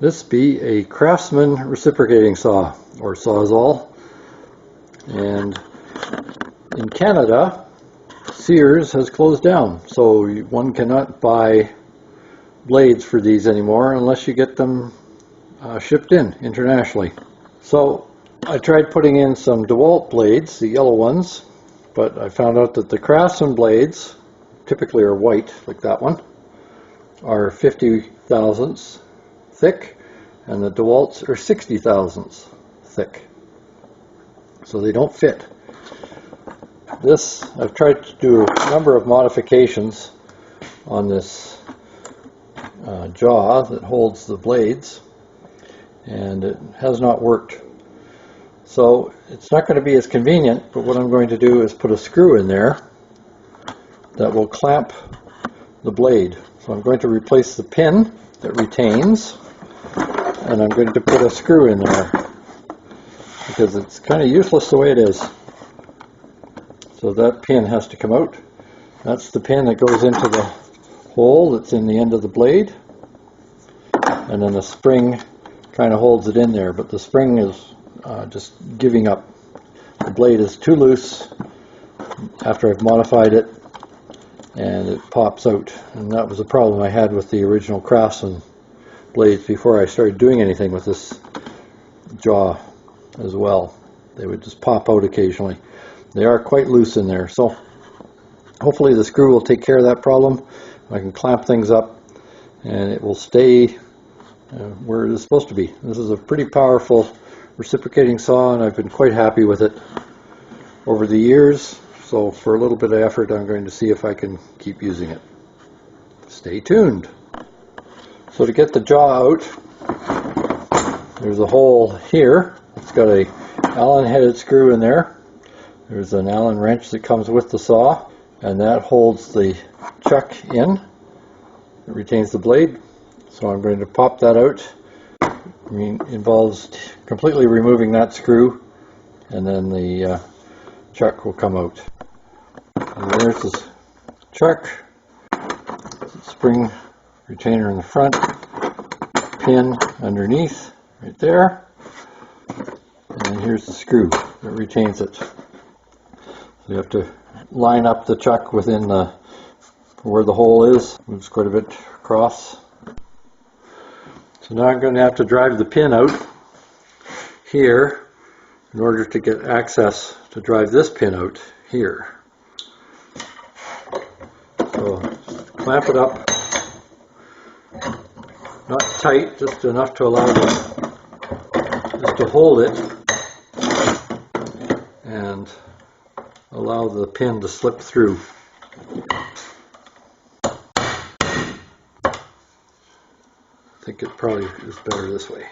This be a Craftsman Reciprocating Saw, or Sawzall. And in Canada, Sears has closed down, so one cannot buy blades for these anymore unless you get them shipped in internationally. So I tried putting in some Dewalt blades, the yellow ones, but I found out that the Craftsman blades, typically are white, like that one, are 50 thousandths thick, and the Dewalts are 60 thousandths thick. So they don't fit. This, I've tried to do a number of modifications on this jaw that holds the blades, and it has not worked. So it's not going to be as convenient, but what I'm going to do is put a screw in there that will clamp the blade. So I'm going to replace the pin that retains, and I'm going to put a screw in there because it's kind of useless the way it is. So that pin has to come out. That's the pin that goes into the hole that's in the end of the blade, and then the spring kind of holds it in there, but the spring is just giving up. The blade is too loose after I've modified it, and it pops out. And that was a problem I had with the original Craftsman blades before I started doing anything with this jaw as well. They would just pop out occasionally. They are quite loose in there, so hopefully the screw will take care of that problem. I can clamp things up and it will stay where it is supposed to be. This is a pretty powerful reciprocating saw, and I've been quite happy with it over the years. So for a little bit of effort, I'm going to see if I can keep using it. Stay tuned. So to get the jaw out, there's a hole here. It's got a Allen headed screw in there. There's an Allen wrench that comes with the saw, and that holds the chuck in. It retains the blade. So I'm going to pop that out. Involves completely removing that screw, and then the chuck will come out. And there's this chuck, spring retainer in the front, pin underneath right there, and then here's the screw that retains it. So you have to line up the chuck within where the hole is. Moves quite a bit across. So now I'm going to have to drive the pin out here in order to get access to drive this pin out here. So clamp it up, not tight, just enough to allow just to hold it and allow the pin to slip through. I think it probably is better this way.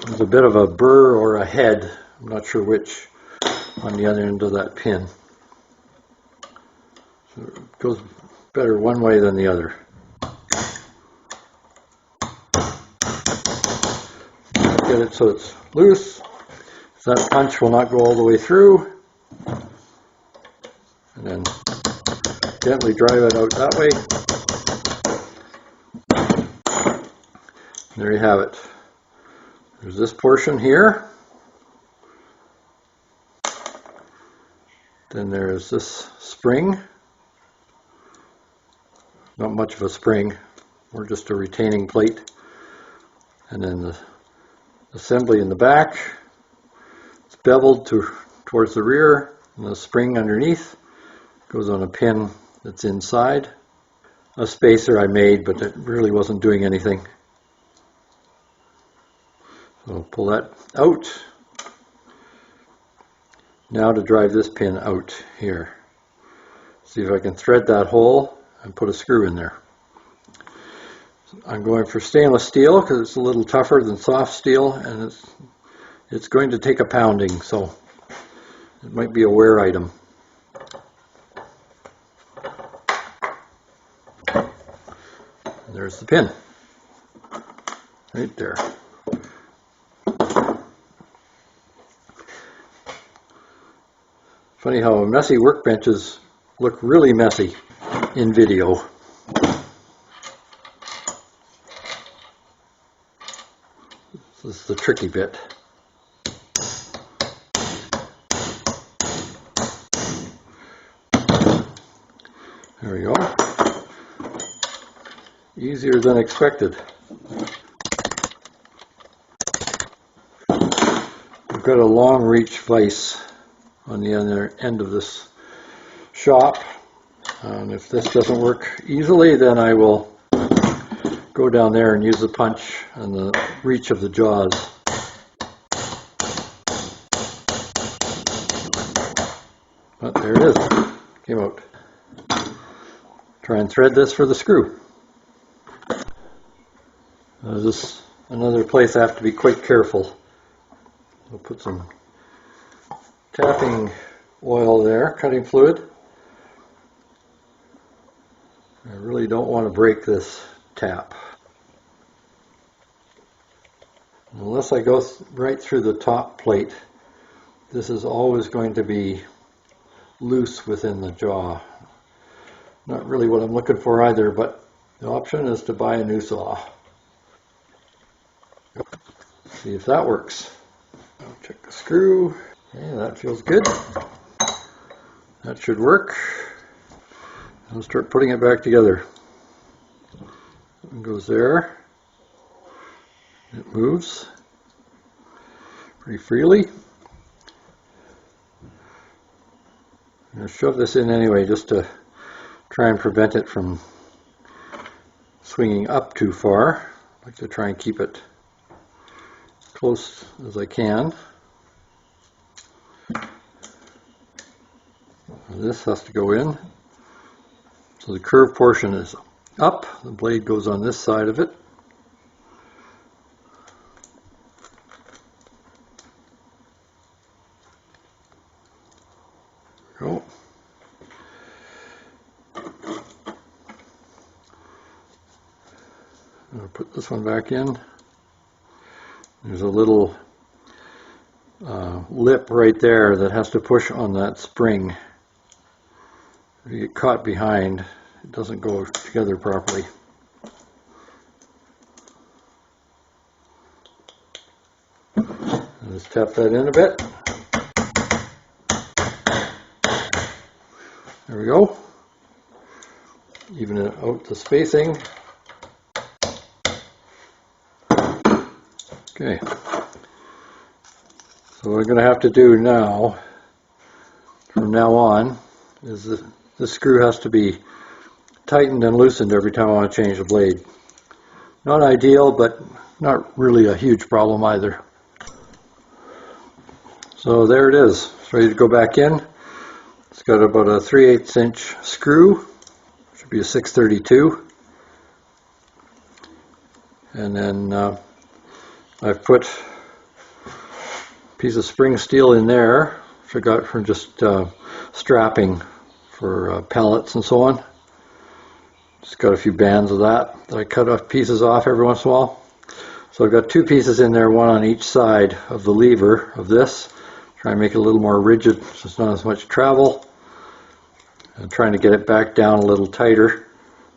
There's a bit of a burr or a head, I'm not sure which, on the other end of that pin. So it goes better one way than the other. Get it so it's loose, so that punch will not go all the way through, and then gently drive it out that way. There you have it. There's this portion here. Then there's this spring. Not much of a spring, or just a retaining plate. And then the assembly in the back. It's beveled towards the rear, and the spring underneath goes on a pin that's inside. A spacer I made, but it really wasn't doing anything. So I'll pull that out. Now to drive this pin out here. See if I can thread that hole and put a screw in there. I'm going for stainless steel because it's a little tougher than soft steel, and it's going to take a pounding, so it might be a wear item. And there's the pin, right there. Funny how messy workbenches look really messy in video. This is the tricky bit. There we go. Easier than expected. I've got a long reach vise on the other end of this shop, and if this doesn't work easily, then I will go down there and use the punch and the reach of the jaws. But there it is, came out. Try and thread this for the screw. This is another place I have to be quite careful. I'll put some tapping oil there, cutting fluid. I really don't want to break this tap. Unless I go right through the top plate, this is always going to be loose within the jaw. Not really what I'm looking for either, but the option is to buy a new saw. See if that works. I'll check the screw. Okay, that feels good. That should work. I'll start putting it back together. It goes there. It moves pretty freely. I'm going to shove this in anyway just to try and prevent it from swinging up too far. I like to try and keep it close as I can. This has to go in. So the curved portion is up, the blade goes on this side of it. There we go. I'll put this one back in. There's a little lip right there that has to push on that spring. If you get caught behind, it doesn't go together properly. Let's tap that in a bit. There we go. Even out the spacing. Okay. So what I'm going to have to do now, from now on, is the screw has to be tightened and loosened every time I want to change the blade. Not ideal, but not really a huge problem either. So there it is. It's ready to go back in. It's got about a 3/8 inch screw. Should be a 632. And then I've put a piece of spring steel in there, which I got from just strapping for pallets and so on. Just got a few bands of that I cut off pieces off every once in a while. So I've got two pieces in there, one on each side of the lever of this. Try and make it a little more rigid so it's not as much travel. And trying to get it back down a little tighter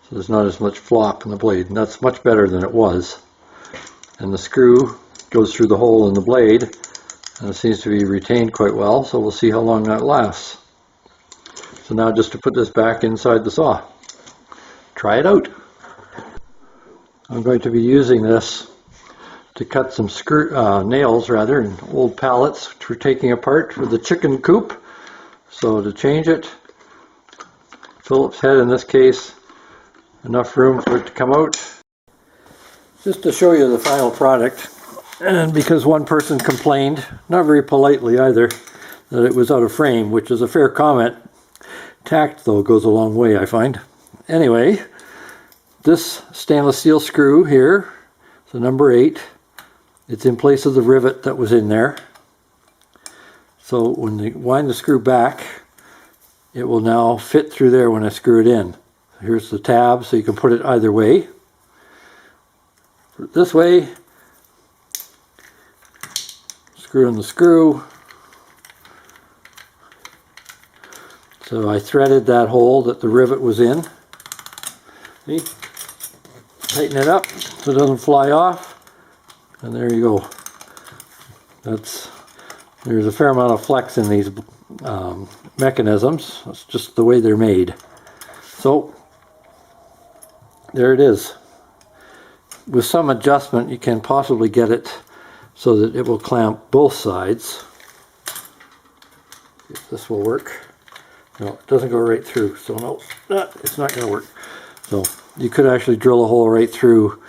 so there's not as much flop in the blade. And that's much better than it was. And the screw goes through the hole in the blade, and it seems to be retained quite well, so we'll see how long that lasts. So now just to put this back inside the saw. Try it out. I'm going to be using this to cut some nails in old pallets for taking apart for the chicken coop. So to change it, Phillips head in this case, enough room for it to come out. Just to show you the final product, and because one person complained, not very politely either, that it was out of frame, which is a fair comment. Tact though goes a long way, I find. Anyway, this stainless steel screw here, so number 8, it's in place of the rivet that was in there. So when you wind the screw back, it will now fit through there when I screw it in. Here's the tab, so you can put it either way. Put it this way, screw in the screw. So I threaded that hole that the rivet was in. See? Tighten it up so it doesn't fly off, and there you go. There's a fair amount of flex in these mechanisms. It's just the way they're made. So there it is. With some adjustment you can possibly get it so that it will clamp both sides. If this will work. No, it doesn't go right through, so no, it's not going to work. So you could actually drill a hole right through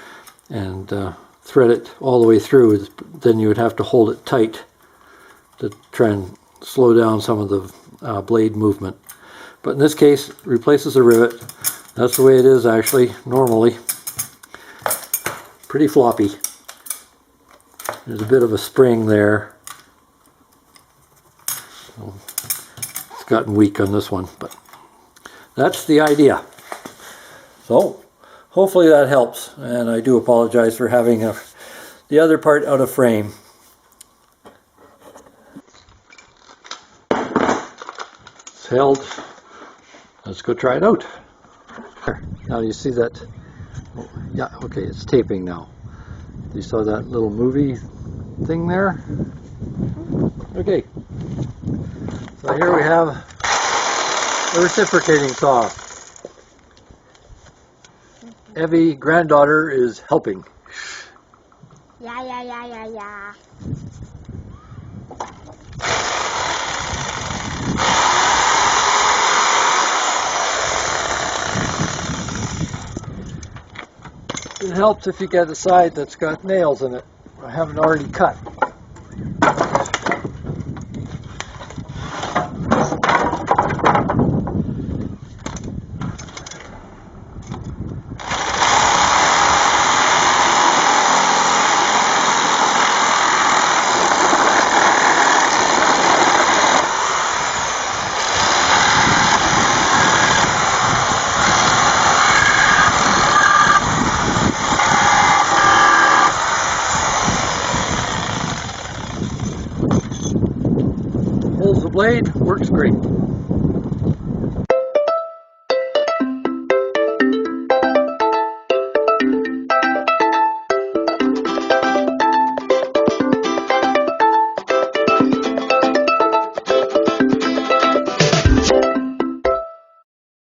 and thread it all the way through. Then you would have to hold it tight to try and slow down some of the blade movement. But in this case, it replaces the rivet. That's the way it is actually, normally. Pretty floppy. There's a bit of a spring there. So it's gotten weak on this one, but that's the idea. So hopefully that helps, and I do apologize for having the other part out of frame. It's held. Let's go try it out. Now you see that? Oh, yeah, okay, it's taping now. You saw that little movie thing there? Okay. So here we have a reciprocating saw. Evie, granddaughter, is helping. Yeah. It helps if you get a side that's got nails in it. I haven't already cut. Holds the blade, works great.